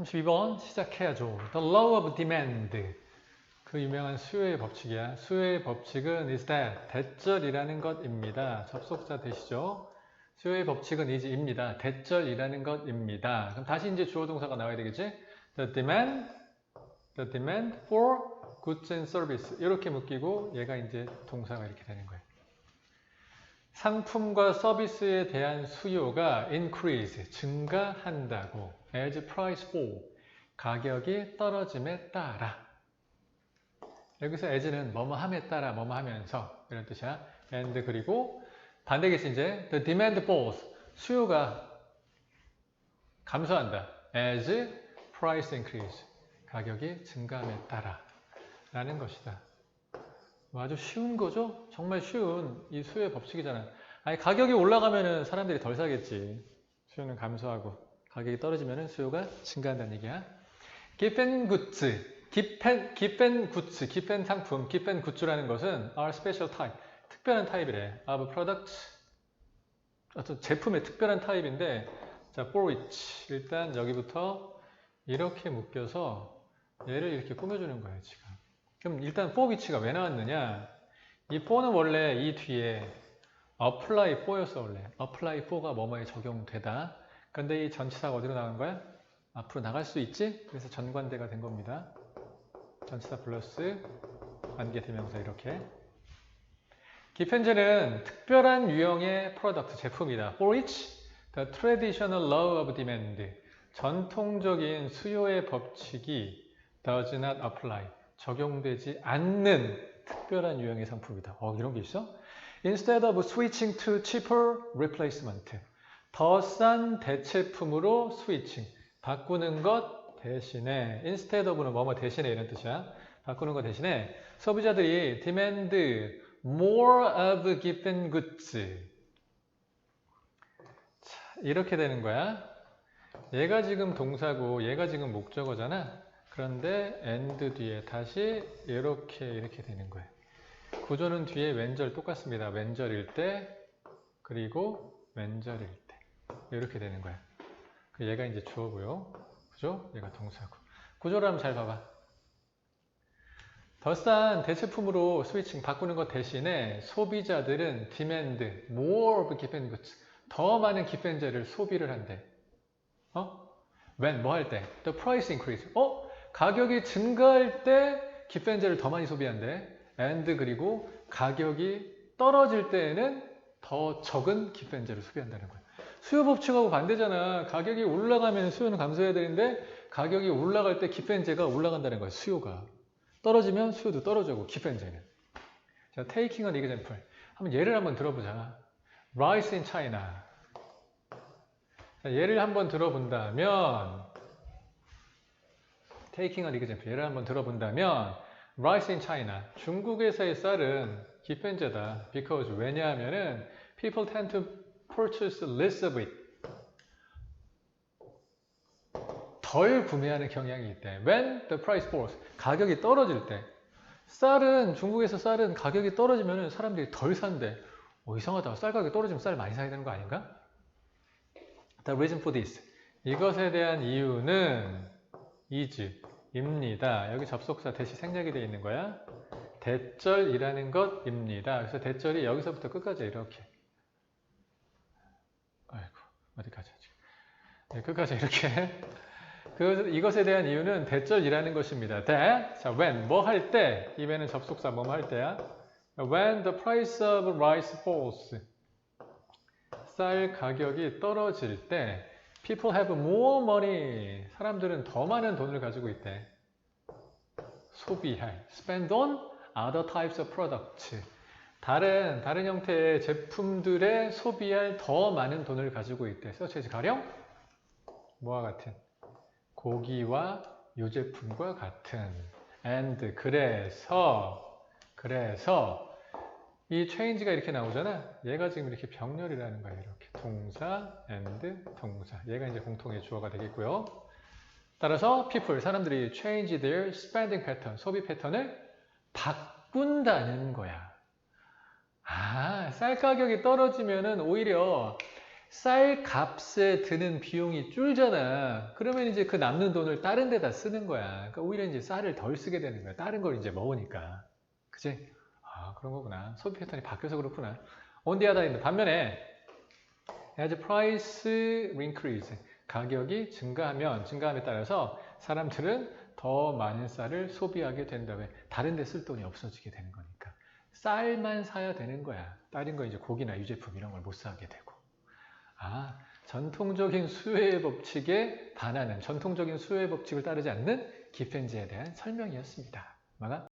32번 시작해야죠. The law of demand. 그 유명한 수요의 법칙이야. 수요의 법칙은 is that 대절이라는 것입니다. 접속사 되시죠? 수요의 법칙은 is입니다. 대절이라는 것입니다. 그럼 다시 이제 주어 동사가 나와야 되겠지? The demand for goods and service. 이렇게 묶이고 얘가 이제 동사가 이렇게 되는 거예요. 상품과 서비스에 대한 수요가 increase, 증가한다고. as price fall, 가격이 떨어짐에 따라. 여기서 as는 뭐뭐함에 따라, 뭐뭐 하면서 이런 뜻이야. and 그리고 반대겠지 이제 the demand falls, 수요가 감소한다. as price increase, 가격이 증가함에 따라 라는 것이다. 아주 쉬운 거죠? 정말 쉬운 이 수요의 법칙이잖아. 아니 가격이 올라가면은 사람들이 덜 사겠지. 수요는 감소하고 가격이 떨어지면은 수요가 증가한다는 얘기야. 기펜 굿즈, 기펜 굿즈, 기펜 상품, 기펜 굿즈라는 것은 are special type, 특별한 타입이래. of products, 어떤 제품의 특별한 타입인데, 자 for which 일단 여기부터 이렇게 묶여서 얘를 이렇게 꾸며주는 거예요 지금. 그럼 일단 for which가 왜 나왔느냐? 이 for는 원래 이 뒤에 apply for였어 원래. apply for가 뭐뭐에 적용되다. 근데 이 전치사가 어디로 나간 거야? 앞으로 나갈 수 있지? 그래서 전관대가 된 겁니다. 전치사 플러스 관계대명사 이렇게. 기펜제는 특별한 유형의 프로덕트, 제품이다. For which the traditional law of demand, 전통적인 수요의 법칙이 does not apply, 적용되지 않는 특별한 유형의 상품이다. 이런 게 있어? Instead of switching to cheaper replacement, 더 싼 대체품으로 스위칭, 바꾸는 것 대신에, instead of는 뭐뭐 대신에 이런 뜻이야. 바꾸는 것 대신에 소비자들이 demand more of given goods. 자, 이렇게 되는 거야. 얘가 지금 동사고 얘가 지금 목적어잖아. 그런데 and 뒤에 다시 이렇게 되는 거예요. 구조는 뒤에 왼절 똑같습니다. 왼절일 때 그리고 왼절일 때 이렇게 되는 거야. 얘가 이제 주어고요. 그죠? 얘가 동사고. 구조를 한번 잘 봐봐. 더 싼 대체품으로 스위칭 바꾸는 것 대신에 소비자들은 demand more of given goods, 더 많은 기펜제를 소비를 한대. when 뭐 할 때? the price increase. 가격이 증가할 때 기펜제를 더 많이 소비한대. and 그리고 가격이 떨어질 때에는 더 적은 기펜제를 소비한다는 거야. 수요 법칙하고 반대잖아. 가격이 올라가면 수요는 감소해야 되는데 가격이 올라갈 때 기펜제가 올라간다는 거야. 수요가. 떨어지면 수요도 떨어지고 기펜제는. 자, taking an example. 한번 예를 한번 들어보자. Rice in China. 자, 예를 한번 들어본다면 taking an example. 예를 한번 들어본다면 Rice in China. 중국에서의 쌀은 기펜제다. Because 왜냐하면은 people tend to purchase less of it. 덜 구매하는 경향이 있대. When the price falls. 가격이 떨어질 때. 중국에서 쌀은 가격이 떨어지면 사람들이 덜 산대. 이상하다. 쌀 가격이 떨어지면 쌀 많이 사야 되는 거 아닌가? The reason for this. 이것에 대한 이유는 is, 입니다. 여기 접속사 대시 생략이 되어 있는 거야. 대절이라는 것입니다. 그래서 대절이 여기서부터 끝까지 이렇게. 아이고, 어디까지 하지? 네, 끝까지 이렇게. 이것에 대한 이유는 대절이라는 것입니다. that, 자, when, 뭐 할 때, 이 when은 접속사 뭐뭐 할 때야. when the price of rice falls, 쌀 가격이 떨어질 때 people have more money, 사람들은 더 많은 돈을 가지고 있대. 소비할, spend on other types of products, 다른 형태의 제품들에 소비할 더 많은 돈을 가지고 있대. such as 가령 뭐와 같은 고기와 유제품과 같은. and 그래서 이 change가 이렇게 나오잖아. 얘가 지금 이렇게 병렬이라는 거야. 이렇게 동사 and 동사. 얘가 이제 공통의 주어가 되겠고요. 따라서 people, 사람들이 change their spending pattern, 소비 패턴을 바꾼다는 거야. 쌀 가격이 떨어지면은 오히려 쌀 값에 드는 비용이 줄잖아. 그러면 이제 그 남는 돈을 다른 데다 쓰는 거야. 그러니까 오히려 이제 쌀을 덜 쓰게 되는 거야. 다른 걸 이제 먹으니까. 그치? 아, 그런 거구나. 소비 패턴이 바뀌어서 그렇구나. On the other hand, 반면에 as price increase, 가격이 증가함에 따라서 사람들은 더 많은 쌀을 소비하게 된다. 왜? 다른 데 쓸 돈이 없어지게 되는 거니까. 쌀만 사야 되는 거야. 다른 거 이제 고기나 유제품 이런 걸 못 사게 되고. 아, 전통적인 수요의 법칙에 반하는, 전통적인 수요의 법칙을 따르지 않는 기펜지에 대한 설명이었습니다. 맞아?